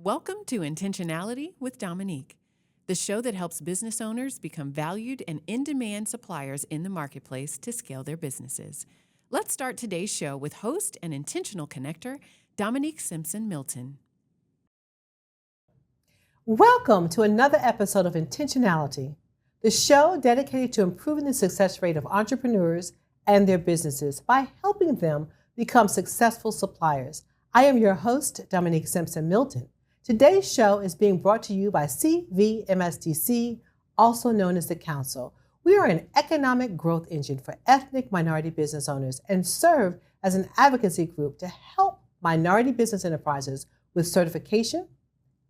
Welcome to Intentionality with Dominique, the show that helps business owners become valued and in-demand suppliers in the marketplace to scale their businesses. Let's start today's show with host and intentional connector, Dominique Simpson-Milton. Welcome to another episode of Intentionality, the show dedicated to improving the success rate of entrepreneurs and their businesses by helping them become successful suppliers. I am your host, Dominique Simpson-Milton. Today's show is being brought to you by CVMSDC, also known as the Council. We are an economic growth engine for ethnic minority business owners and serve as an advocacy group to help minority business enterprises with certification,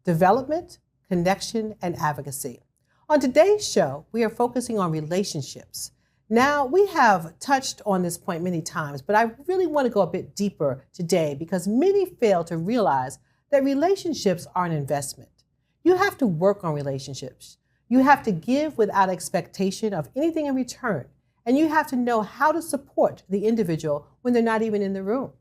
development, connection, and advocacy. On today's show, we are focusing on relationships. Now, we have touched on this point many times, but I really want to go a bit deeper today because many fail to realize that relationships are an investment. You have to work on relationships. You have to give without expectation of anything in return, and you have to know how to support the individual when they're not even in the room.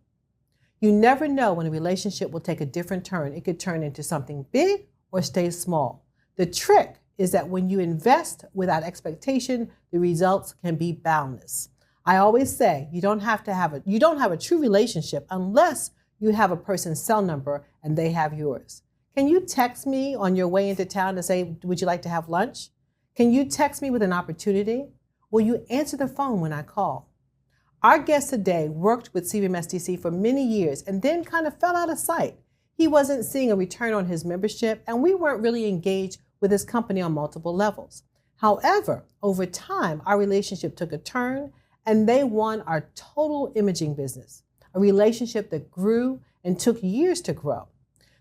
You never know when a relationship will take a different turn. It could turn into something big or stay small. The trick is that when you invest without expectation, the results can be boundless. I always say you don't have a true relationship unless you have a person's cell number and they have yours. Can you text me on your way into town and say, would you like to have lunch? Can you text me with an opportunity? Will you answer the phone when I call? Our guest today worked with CVMSDC for many years and then kind of fell out of sight. He wasn't seeing a return on his membership and we weren't really engaged with his company on multiple levels. However, over time, our relationship took a turn and they won our total imaging business, a relationship that grew and took years to grow.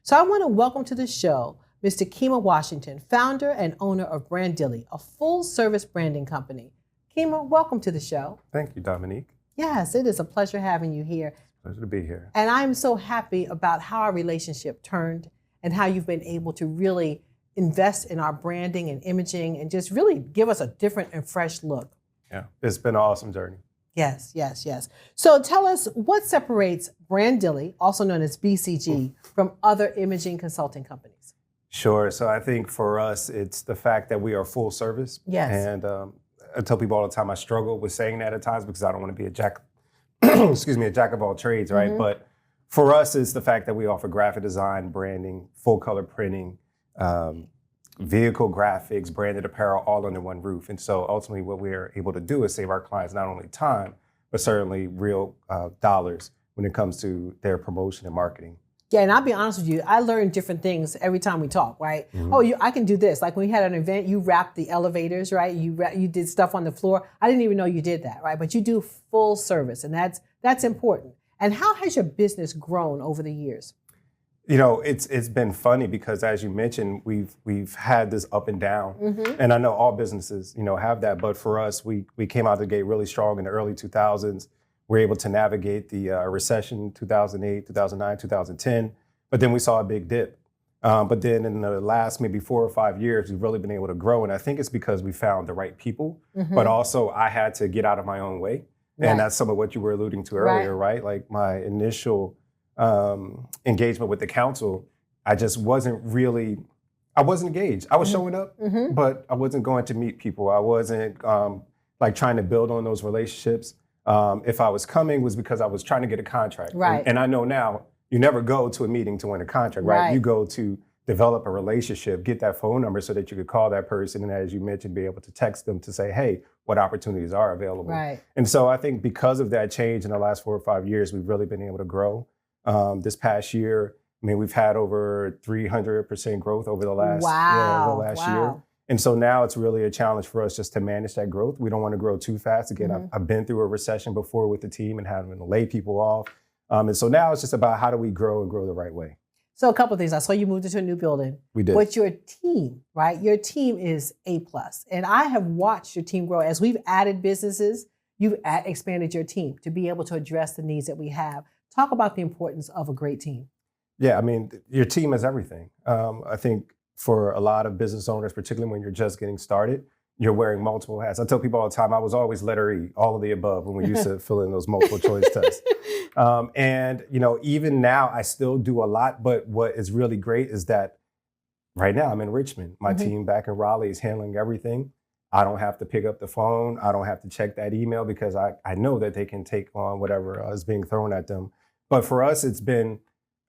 So I want to welcome to the show Mr. Kemah Washington, founder and owner of BRANDilly, a full-service branding company. Kemah, welcome to the show. Thank you, Dominique. Yes, it is a pleasure having you here. Pleasure to be here. And I'm so happy about how our relationship turned and how you've been able to really invest in our branding and imaging and just really give us a different and fresh look. Yeah, it's been an awesome journey. Yes. So tell us what separates BRANDilly, also known as BCG, from other imaging consulting companies. Sure. So I think for us, it's the fact that we are full service. Yes. And I tell people all the time I struggle with saying that at times because I don't want to be a jack of all trades, right? Mm-hmm. But for us, it's the fact that we offer graphic design, branding, full color printing, vehicle graphics, branded apparel, all under one roof. And so ultimately what we're able to do is save our clients not only time, but certainly real dollars when it comes to their promotion and marketing. Yeah, and I'll be honest with you, I learn different things every time we talk, right? Mm-hmm. I can do this. Like when we had an event, you wrapped the elevators, right? You did stuff on the floor. I didn't even know you did that, right? But you do full service, and that's important. And how has your business grown over the years? You know, it's been funny because as you mentioned, we've had this up and down, mm-hmm. and I know all businesses, have that. But for us, we came out the gate really strong in the early 2000s. We were able to navigate the recession 2008, 2009, 2010, but then we saw a big dip. But then in the last maybe 4 or 5 years, we've really been able to grow, and I think it's because we found the right people. Mm-hmm. But also, I had to get out of my own way, right. And that's some of what you were alluding to earlier, right? Like my initial engagement with the council, I wasn't engaged. I was showing up, mm-hmm. but I wasn't going to meet people. I wasn't trying to build on those relationships. If I was coming, was because I was trying to get a contract. Right. And I know now you never go to a meeting to win a contract, right? You go to develop a relationship, get that phone number so that you could call that person. And as you mentioned, be able to text them to say, hey, what opportunities are available. Right. And so I think because of that change in the last 4 or 5 years, we've really been able to grow. This past year, we've had over 300% growth over the last, year. And so now it's really a challenge for us just to manage that growth. We don't want to grow too fast. Again, mm-hmm. I've been through a recession before with the team and having to lay people off. And so now it's just about how do we grow and grow the right way. So a couple of things. I saw you moved into a new building. We did. But your team, right? Your team is A+. And I have watched your team grow. As we've added businesses, you've expanded your team to be able to address the needs that we have. Talk about the importance of a great team. Yeah, your team is everything. I think for a lot of business owners, particularly when you're just getting started, you're wearing multiple hats. I tell people all the time, I was always letter E, all of the above, when we used to fill in those multiple choice tests. And, even now I still do a lot, but what is really great is that right now I'm in Richmond. My team back in Raleigh is handling everything. I don't have to pick up the phone. I don't have to check that email because I know that they can take on whatever is being thrown at them. But for us, it's been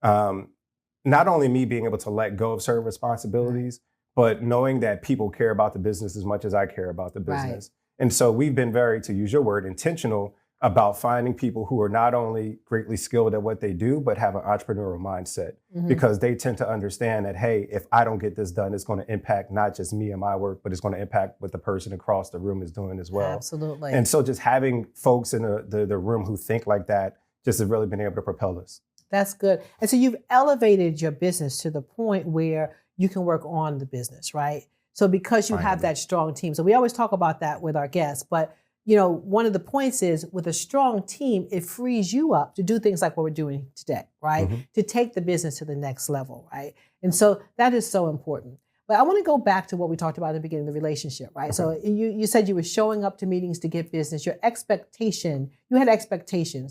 not only me being able to let go of certain responsibilities, but knowing that people care about the business as much as I care about the business. Right. And so we've been very, to use your word, intentional about finding people who are not only greatly skilled at what they do, but have an entrepreneurial mindset, because they tend to understand that, hey, if I don't get this done, it's going to impact not just me and my work, but it's going to impact what the person across the room is doing as well. Absolutely. And so just having folks in the room who think like that just has really been able to propel us. That's good. And so you've elevated your business to the point where you can work on the business, right? So because you have that strong team. So we always talk about that with our guests, but one of the points is with a strong team, it frees you up to do things like what we're doing today, right? To take the business to the next level, right? And so that is so important. But I want to go back to what we talked about in the beginning, the relationship, right? So you said you were showing up to meetings to get business. You had expectations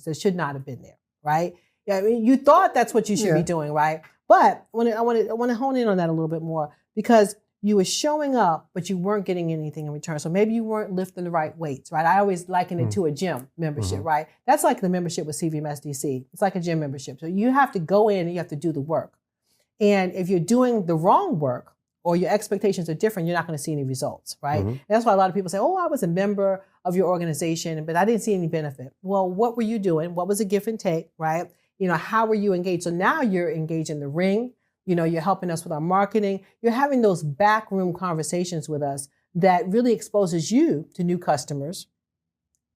that should not have been there, right? Yeah, I mean, you thought that's what you should be doing, right? But I want to hone in on that a little bit more, because you were showing up, but you weren't getting anything in return. So maybe you weren't lifting the right weights, right? I always liken it to a gym membership, right? That's like the membership with CVMSDC. It's like a gym membership. So you have to go in and you have to do the work. And if you're doing the wrong work or your expectations are different, you're not going to see any results, right? And that's why a lot of people say, oh, I was a member of your organization, but I didn't see any benefit. Well, what were you doing? What was a give and take, right? How were you engaged? So now you're engaged in the ring. You're helping us with our marketing. You're having those backroom conversations with us that really exposes you to new customers,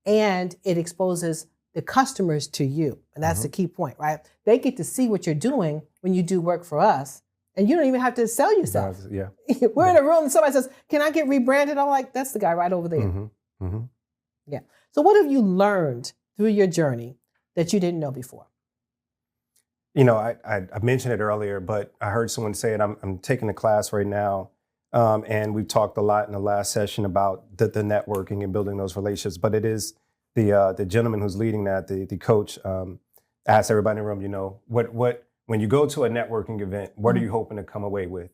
and it exposes the customers to you. And that's the key point, right? They get to see what you're doing when you do work for us, and you don't even have to sell yourself. We're in a room and somebody says, can I get rebranded? I'm like, that's the guy right over there. Yeah. So what have you learned through your journey that you didn't know before? I mentioned it earlier, but I heard someone say it. I'm taking a class right now, and we've talked a lot in the last session about the networking and building those relationships. But it is the gentleman who's leading that, the coach, asked everybody in the room, what when you go to a networking event, what are you hoping to come away with?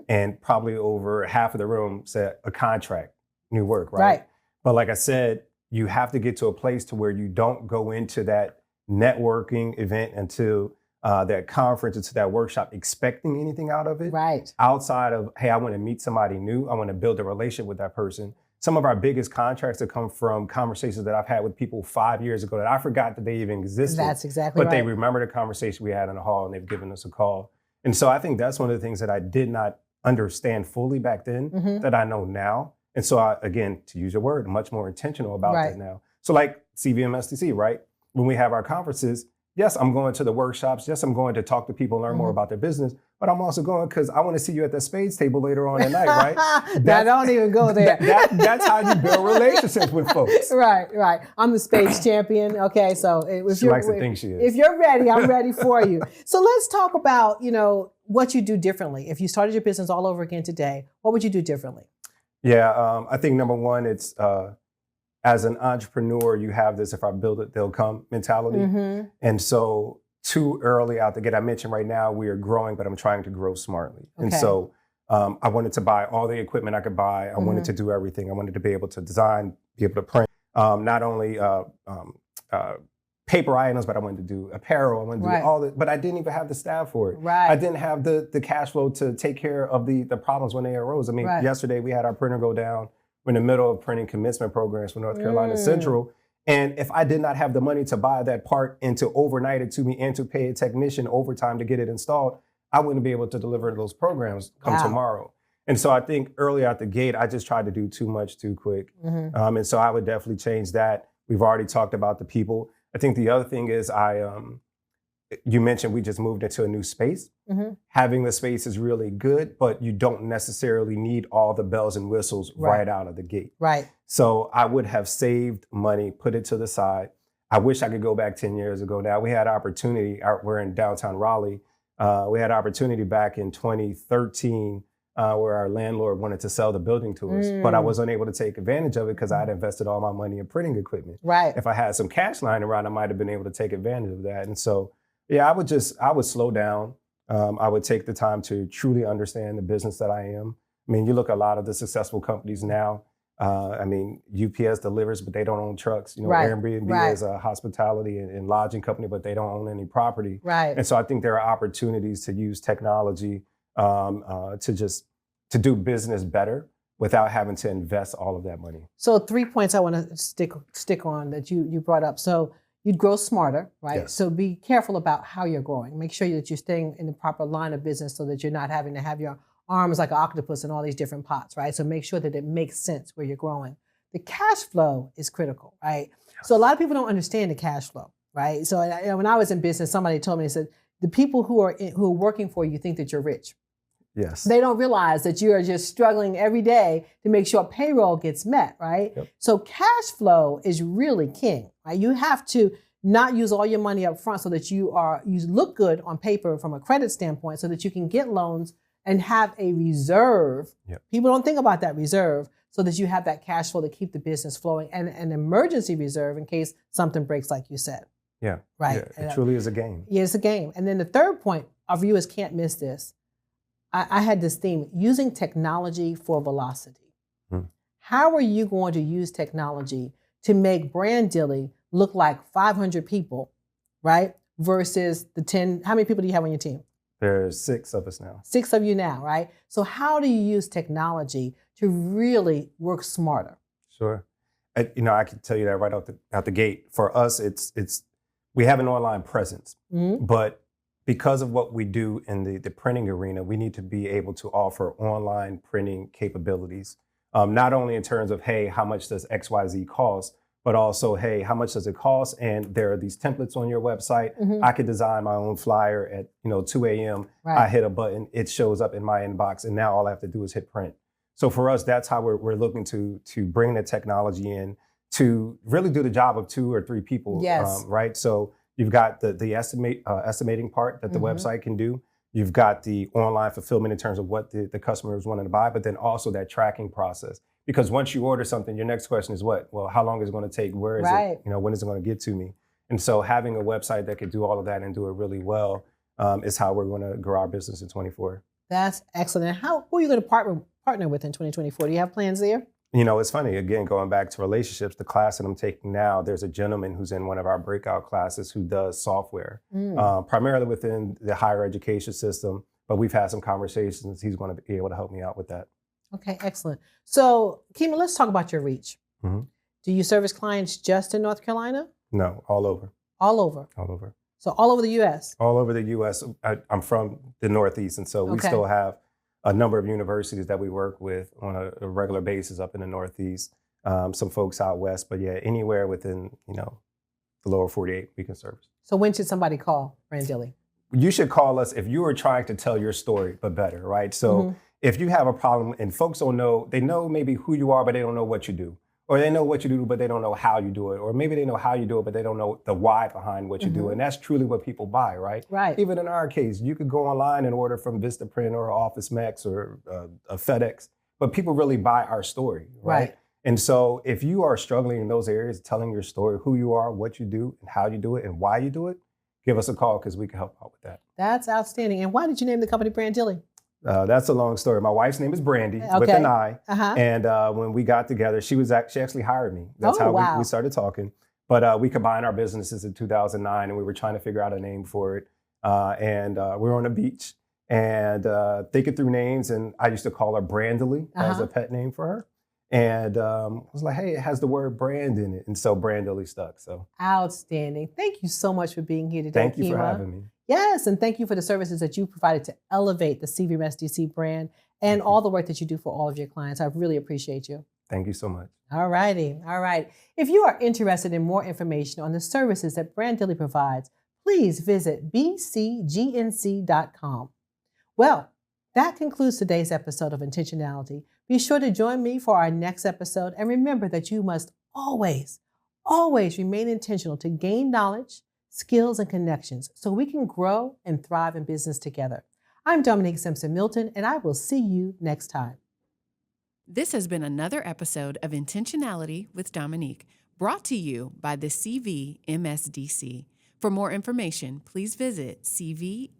And probably over half of the room said a contract, new work, right? But like I said, you have to get to a place to where you don't go into that networking event until that conference, into that workshop, expecting anything out of it. Right. Outside of, hey, I want to meet somebody new. I want to build a relationship with that person. Some of our biggest contracts have come from conversations that I've had with people 5 years ago that I forgot that they even existed. That's exactly right. But they remember the conversation we had in the hall, and they've given us a call. And so I think that's one of the things that I did not understand fully back then that I know now. And so I, again, to use your word, I'm much more intentional about that now. So like CVMSDC, right? When we have our conferences, yes, I'm going to the workshops. Yes, I'm going to talk to people, learn more about their business. But I'm also going because I want to see you at the spades table later on at night, right? Now, don't even go there. That's how you build relationships with folks. Right. I'm the spades champion. Okay, so if She likes to think she is. If you're ready, I'm ready for you. So let's talk about, what you do differently. If you started your business all over again today, what would you do differently? Yeah, I think number one, it's as an entrepreneur, you have this "if I build it, they'll come" mentality. And so too early out the gate, I mentioned right now we are growing, but I'm trying to grow smartly. And so I wanted to buy all the equipment I could buy. I wanted to do everything. I wanted to be able to design, be able to print, not only paper items, but I wanted to do apparel. I wanted to do all that, but I didn't even have the staff for it. I didn't have the cash flow to take care of the problems when they arose. I mean, yesterday we had our printer go down. We're in the middle of printing commencement programs for North Carolina Central. And if I did not have the money to buy that part and to overnight it to me and to pay a technician overtime to get it installed, I wouldn't be able to deliver those programs come tomorrow. And so I think early out the gate, I just tried to do too much too quick. And so I would definitely change that. We've already talked about the people. I think the other thing is you mentioned we just moved into a new space. Having the space is really good, but you don't necessarily need all the bells and whistles right out of the gate. So I would have saved money, put it to the side. I wish I could go back 10 years ago. Now we had opportunity, we're in downtown Raleigh. We had opportunity back in 2013 where our landlord wanted to sell the building to us, but I was unable to take advantage of it because I had invested all my money in printing equipment. Right. If I had some cash lying around, I might have been able to take advantage of that. And so, yeah, I would slow down. I would take the time to truly understand the business that I am. I mean, you look at a lot of the successful companies now. I mean, UPS delivers, but they don't own trucks. You know, Right. Airbnb is a hospitality and lodging company, but they don't own any property. Right. And so I think there are opportunities to use technology to do business better without having to invest all of that money. So 3 points I want to stick on that you brought up. So you'd grow smarter, right? Yes. So be careful about how you're growing. Make sure that you're staying in the proper line of business so that you're not having to have your arms like an octopus in all these different pots, right? So make sure that it makes sense where you're growing. The cash flow is critical, right? So a lot of people don't understand the cash flow, right? So when I was in business, somebody told me, they said, the people who are working for you think that you're rich. Yes. They don't realize that you are just struggling every day to make sure payroll gets met, right? Yep. So cash flow is really king, right? You have to not use all your money up front so that you look good on paper from a credit standpoint so that you can get loans and have a reserve. Yep. People don't think about that reserve so that you have that cash flow to keep the business flowing and an emergency reserve in case something breaks, like you said. Yeah. Right. Yeah, it truly is a game. Yeah, it's a game. And then the third point, our viewers can't miss this. I had this theme, using technology for velocity. How are you going to use technology to make BRANDilly look like 500 people, right? Versus the 10, how many people do you have on your team? There's 6 of us now. 6 of you now, right? So how do you use technology to really work smarter? Sure. I can tell you that right out the gate. For us, we have an online presence, but because of what we do in the printing arena, we need to be able to offer online printing capabilities, not only in terms of, hey, how much does XYZ cost, but also, hey, how much does it cost? And there are these templates on your website. I could design my own flyer at 2 a.m. Right. I hit a button, it shows up in my inbox, and now all I have to do is hit print. So for us, that's how we're looking to bring the technology in to really do the job of 2 or 3 people, Yes. right? So you've got the estimating part that the website can do. You've got the online fulfillment in terms of what the customer is wanting to buy, but then also that tracking process. Because once you order something, your next question is what? Well, how long is it going to take? Where is Right. it? When is it going to get to me? And so having a website that could do all of that and do it really well is how we're going to grow our business in 24. That's excellent. And who are you going to partner with in 2024? Do you have plans there? It's funny, again, going back to relationships, the class that I'm taking now, there's a gentleman who's in one of our breakout classes who does software, primarily within the higher education system, but we've had some conversations. He's going to be able to help me out with that. Okay, excellent. So, Kemah, let's talk about your reach. Mm-hmm. Do you service clients just in North Carolina? No, all over. All over? All over. So all over the U.S.? All over the U.S. I'm from the Northeast, and so we still have a number of universities that we work with on a regular basis up in the Northeast, some folks out West, but yeah, anywhere within, the lower 48 we can service. So when should somebody call BRANDilly? You should call us if you are trying to tell your story, but better, right? So if you have a problem and folks don't know, they know maybe who you are, but they don't know what you do. Or they know what you do, but they don't know how you do it. Or maybe they know how you do it, but they don't know the why behind what you do. And that's truly what people buy, right? Right. Even in our case, you could go online and order from Vistaprint or Office Max or a FedEx, but people really buy our story, right? And so if you are struggling in those areas, telling your story, who you are, what you do, and how you do it, and why you do it, give us a call because we can help out with that. That's outstanding. And why did you name the company BRANDilly? That's a long story. My wife's name is Brandy with an I. And when we got together, she actually hired me. That's how we started talking. But we combined our businesses in 2009 and we were trying to figure out a name for it. And we were on a beach and thinking through names. And I used to call her BRANDilly as a pet name for her. And I was like, hey, it has the word brand in it. And so BRANDilly stuck. So outstanding. Thank you so much for being here today, Thank you for Kemah. having me. Yes, and thank you for the services that you provided to elevate the CVMSDC brand and all the work that you do for all of your clients. I really appreciate you. Thank you so much. All righty. All right. If you are interested in more information on the services that BRANDilly provides, please visit bcgnc.com. Well, that concludes today's episode of Intentionality. Be sure to join me for our next episode. And remember that you must always, always remain intentional to gain knowledge, skills, and connections so we can grow and thrive in business together. I'm Dominique Simpson-Milton, and I will see you next time. This has been another episode of Intentionality with Dominique, brought to you by the CVMSDC. For more information, please visit cvmsdc.org.